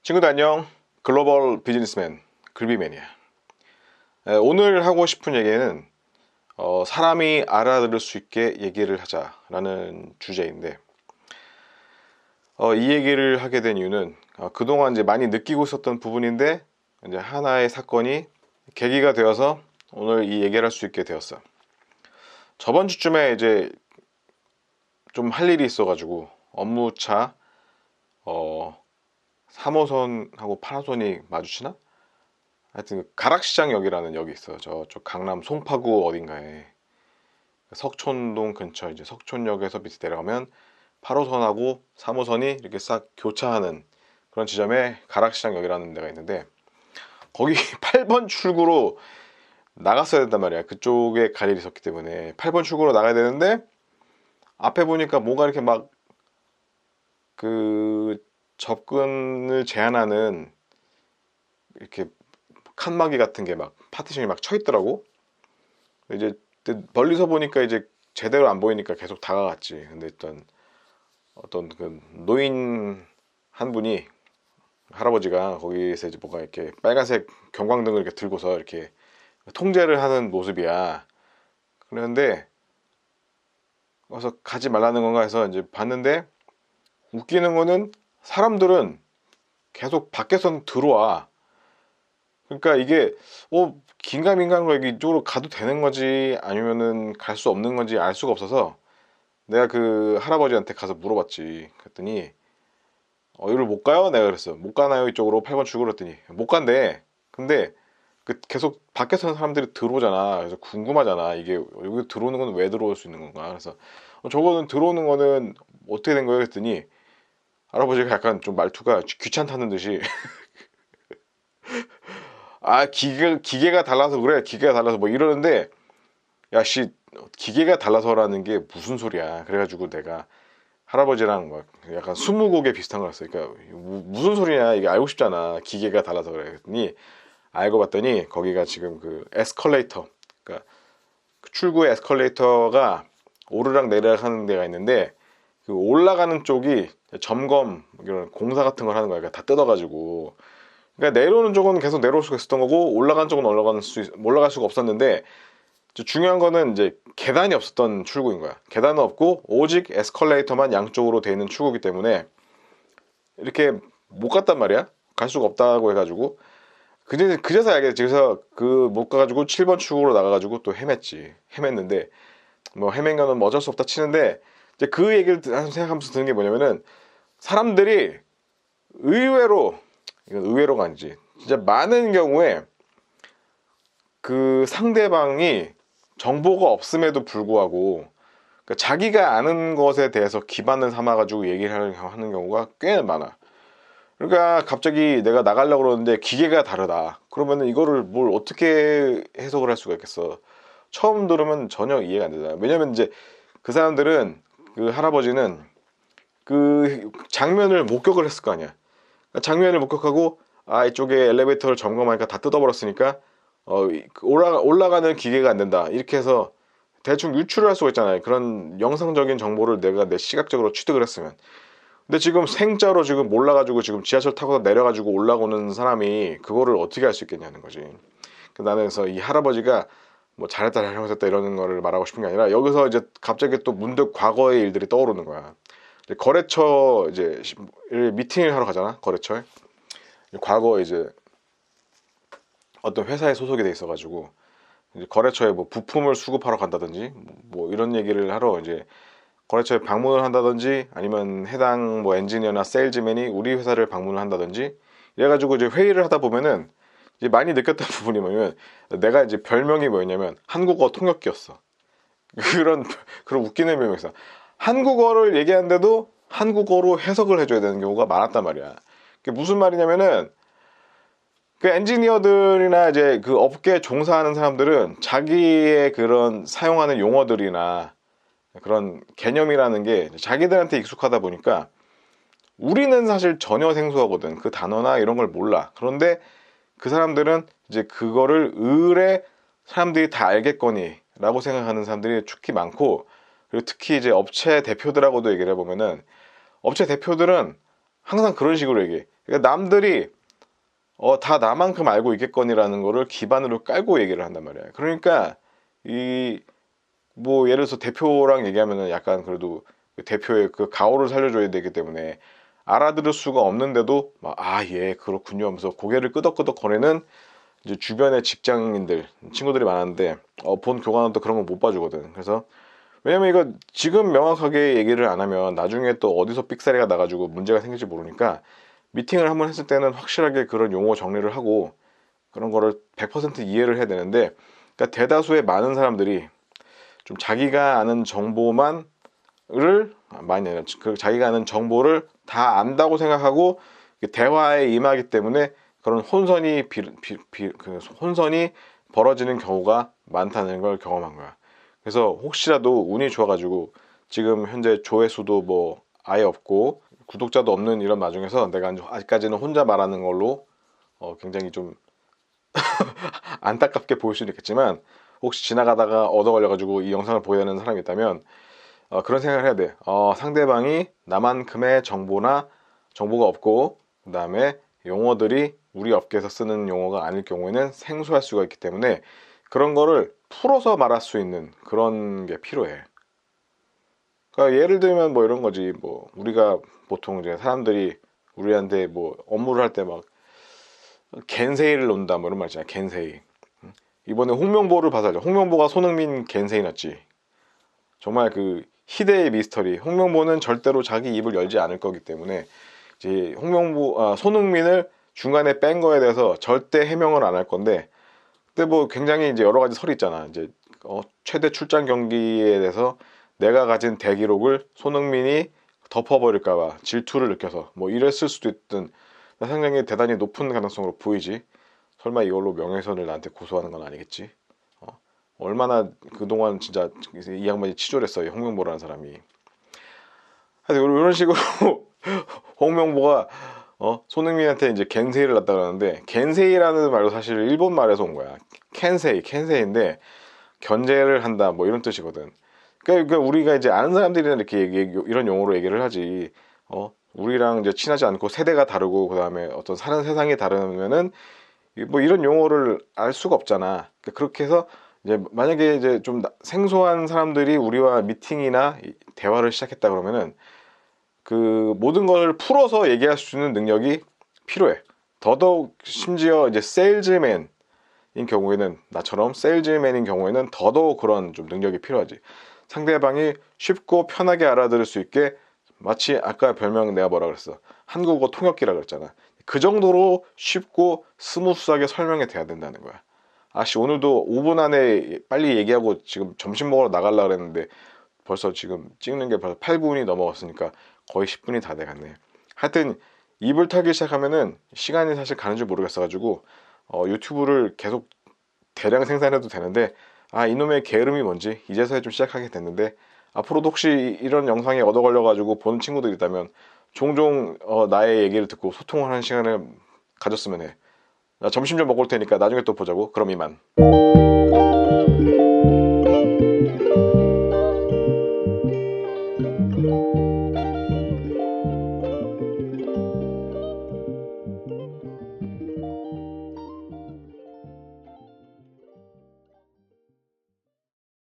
친구들 안녕. 글로벌 비즈니스맨 글비맨이야. 오늘 하고 싶은 얘기는 사람이 알아들을 수 있게 얘기를 하자라는 주제인데, 이 얘기를 하게 된 이유는 그동안 이제 많이 느끼고 있었던 부분인데, 이제 하나의 사건이 계기가 되어서 오늘 이 얘기를 할 수 있게 되었어. 저번 주쯤에 이제 좀 할 일이 있어가지고 업무차 3호선하고 8호선이 마주치나? 하여튼 가락시장역이라는 역이 있어요. 저쪽 강남 송파구 어딘가에 석촌동 근처, 이제 석촌역에서 밑에 내려가면 8호선하고 3호선이 이렇게 싹 교차하는 그런 지점에 가락시장역이라는 데가 있는데, 거기 8번 출구로 나갔어야 된단 말이야. 그쪽에 갈 일이 있었기 때문에 8번 출구로 나가야 되는데, 앞에 보니까 뭔가 이렇게 막 그 접근을 제한하는 이렇게 칸막이 같은 게 막 파티션이 막 쳐 있더라고. 이제 멀리서 보니까 이제 제대로 안 보이니까 계속 다가갔지. 근데 어떤 그 노인 한 분이, 할아버지가 거기서 이제 뭔가 이렇게 빨간색 경광등을 이렇게 들고서 이렇게 통제를 하는 모습이야. 그런데 와서 가지 말라는 건가 해서 이제 봤는데, 웃기는 거는 사람들은 계속 밖에선 들어와. 그러니까 이게 긴가민가한 거, 이쪽으로 가도 되는 건지 아니면은 갈 수 없는 건지 알 수가 없어서 내가 그 할아버지한테 가서 물어봤지. 그랬더니 여기를 못 가요? 내가 그랬어. 못 가나요? 이쪽으로 8번 출구로. 했더니 못 간대. 근데 계속 밖에서 사람들이 들어오잖아. 그래서 궁금하잖아. 이게 여기 들어오는 건 왜 들어올 수 있는 건가. 그래서 저거는 들어오는 거는 어떻게 된 거예요? 그랬더니 할아버지가 약간 좀 말투가 귀찮다는 듯이 기계가 달라서 그래. 기계가 달라서 뭐 이러는데, 야씨, 기계가 달라서라는 게 무슨 소리야. 그래가지고 내가 할아버지랑 막 약간 스무고개 비슷한 거 했어요. 그러니까 무슨 소리냐, 이게 알고 싶잖아. 기계가 달라서 그래. 그랬더니 알고 봤더니 거기가 지금 그 에스컬레이터, 그러니까 그 출구에 에스컬레이터가 오르락 내리락 하는 데가 있는데, 그 올라가는 쪽이 점검 이런 공사 같은 걸 하는 거야. 그러니까 다 뜯어가지고. 그러니까 내려오는 쪽은 계속 내려올 수가 있었던 거고, 올라간 쪽은 올라갈 수가 없었는데, 중요한 거는 이제 계단이 없었던 출구인 거야. 계단은 없고 오직 에스컬레이터만 양쪽으로 돼 있는 출구이기 때문에 이렇게 못 갔단 말이야. 갈 수가 없다고 해가지고 그제서 알겠지. 그래서 못 가가지고 7번 출구로 나가가지고 또 헤맸는데, 뭐 헤맨 거는 뭐 어쩔 수 없다 치는데, 이제 그 얘기를 생각하면서 드는 게 뭐냐면은, 사람들이 의외로, 이건 의외로가 아니지, 진짜 많은 경우에 그 상대방이 정보가 없음에도 불구하고, 그러니까 자기가 아는 것에 대해서 기반을 삼아가지고 얘기를 하는 경우가 꽤 많아. 그러니까 갑자기 내가 나가려고 그러는데 기계가 다르다. 그러면은 이거를 뭘 어떻게 해석을 할 수가 있겠어. 처음 들으면 전혀 이해가 안 되잖아. 왜냐면 이제 그 사람들은, 그 할아버지는 그 장면을 목격을 했을 거 아니야. 그러니까 장면을 목격하고, 이쪽에 엘리베이터를 점검하니까 다 뜯어버렸으니까 올라가는 기계가 안 된다, 이렇게 해서 대충 유출을 할 수가 있잖아요. 그런 영상적인 정보를 내가 내 시각적으로 취득을 했으면. 근데 지금 생짜로 지금 몰라가지고 지금 지하철 타고 내려가지고 올라오는 사람이 그거를 어떻게 할 수 있겠냐는 거지. 나는 그래서 이 할아버지가 뭐 잘했다 잘못했다 이러는 거를 말하고 싶은 게 아니라, 여기서 이제 갑자기 또 문득 과거의 일들이 떠오르는 거야. 이제 거래처 이제 미팅을 하러 가잖아. 거래처에 과거 이제 어떤 회사에 소속이 돼 있어가지고, 이제 거래처에 뭐 부품을 수급하러 간다든지 뭐 이런 얘기를 하러 이제 거래처에 방문을 한다든지, 아니면 해당 뭐 엔지니어나 세일즈맨이 우리 회사를 방문을 한다든지, 이래가지고 이제 회의를 하다 보면은 이제 많이 느꼈던 부분이 뭐냐면, 내가 이제 별명이 뭐였냐면 한국어 통역기였어. 그런 웃기는 별명이 있어. 한국어를 얘기하는데도 한국어로 해석을 해줘야 되는 경우가 많았단 말이야. 그게 무슨 말이냐면은, 그 엔지니어들이나 이제 그 업계에 종사하는 사람들은 자기의 그런 사용하는 용어들이나 그런 개념이라는 게 자기들한테 익숙하다 보니까, 우리는 사실 전혀 생소하거든. 그 단어나 이런 걸 몰라. 그런데 그 사람들은 이제 그거를 사람들이 다 알겠거니 라고 생각하는 사람들이 특히 많고, 그리고 특히 이제 업체 대표들하고도 얘기를 해보면은, 업체 대표들은 항상 그런 식으로 얘기해. 그러니까 남들이 다 나만큼 알고 있겠거니라는 거를 기반으로 깔고 얘기를 한단 말이야. 그러니까 이 뭐 예를 들어서 대표랑 얘기하면은 약간 그래도 그 대표의 그 가오를 살려줘야 되기 때문에 알아들을 수가 없는데도 막 예 그렇군요 하면서 고개를 끄덕끄덕 거리는 이제 주변의 직장인들 친구들이 많았는데 본 교관은 또 그런 거 못 봐주거든. 그래서 왜냐면 이거 지금 명확하게 얘기를 안 하면 나중에 또 어디서 삑사리가 나가지고 문제가 생길지 모르니까 미팅을 한번 했을 때는 확실하게 그런 용어 정리를 하고 그런 거를 100% 이해를 해야 되는데, 그러니까 대다수의 많은 사람들이 좀 자기가 아는 정보만을 많이 아니라 그 자기가 아는 정보를 다 안다고 생각하고 대화에 임하기 때문에 그런 혼선이 벌어지는 경우가 많다는 걸 경험한 거야. 그래서 혹시라도 운이 좋아가지고 지금 현재 조회수도 뭐 아예 없고 구독자도 없는 이런 와중에서 내가 아직까지는 혼자 말하는 걸로 굉장히 좀 안타깝게 보일 수는 있겠지만, 혹시 지나가다가 얻어 걸려가지고 이 영상을 보게 되는 사람이 있다면 그런 생각을 해야 돼. 상대방이 나만큼의 정보가 없고 그 다음에 용어들이 우리 업계에서 쓰는 용어가 아닐 경우에는 생소할 수가 있기 때문에 그런 거를 풀어서 말할 수 있는 그런 게 필요해. 그러니까 예를 들면 뭐 이런 거지. 뭐 우리가 보통 이제 사람들이 우리한테 뭐 업무를 할 때 막 겐세이를 논다 뭐 이런 말 있잖아. 겐세이. 이번에 홍명보를 봐서 알죠. 홍명보가 손흥민 겐세이 났지. 정말 그 희대의 미스터리. 홍명보는 절대로 자기 입을 열지 않을 거기 때문에 이제 손흥민을 중간에 뺀 거에 대해서 절대 해명을 안 할 건데, 그때 뭐 굉장히 이제 여러 가지 설이 있잖아. 이제 최대 출장 경기에 대해서 내가 가진 대기록을 손흥민이 덮어버릴까봐 질투를 느껴서 뭐 이랬을 수도 있든 상당히 대단히 높은 가능성으로 보이지. 설마 이걸로 명예훼손을 나한테 고소하는 건 아니겠지. 얼마나 그동안 진짜 이 양반이 치졸했어요, 홍명보라는 사람이. 하여튼 이런 식으로 홍명보가 손흥민한테 이제 겐세이를 났다 그러는데, 겐세이라는 말도 사실 일본 말에서 온 거야. 켄세이인데 견제를 한다 뭐 이런 뜻이거든. 그러니까 우리가 이제 아는 사람들이나 이렇게 이런 용어로 얘기를 하지. 우리랑 이제 친하지 않고 세대가 다르고 그 다음에 어떤 사는 세상이 다르면은 뭐 이런 용어를 알 수가 없잖아. 그러니까 그렇게 해서 이제 만약에 이제 좀 생소한 사람들이 우리와 미팅이나 대화를 시작했다 그러면은 그 모든 걸 풀어서 얘기할 수 있는 능력이 필요해. 더더욱 심지어 이제 세일즈맨인 경우에는, 나처럼 세일즈맨인 경우에는 더더욱 그런 좀 능력이 필요하지. 상대방이 쉽고 편하게 알아들을 수 있게, 마치 아까 별명 내가 뭐라 그랬어? 한국어 통역기라 그랬잖아. 그 정도로 쉽고 스무스하게 설명이 돼야 된다는 거야. 아씨, 오늘도 5분 안에 빨리 얘기하고 지금 점심 먹으러 나가려고 그랬는데 벌써 지금 찍는 게 벌써 8분이 넘어갔으니까 거의 10분이 다 돼갔네. 하여튼 입을 털기 시작하면은 시간이 사실 가는 줄 모르겠어가지고 유튜브를 계속 대량 생산해도 되는데, 이놈의 게으름이 뭔지 이제서야 좀 시작하게 됐는데, 앞으로도 혹시 이런 영상에 얻어 걸려가지고 보는 친구들 있다면 종종 나의 얘기를 듣고 소통을 하는 시간을 가졌으면 해. 나 점심 좀 먹을 테니까 나중에 또 보자고. 그럼 이만.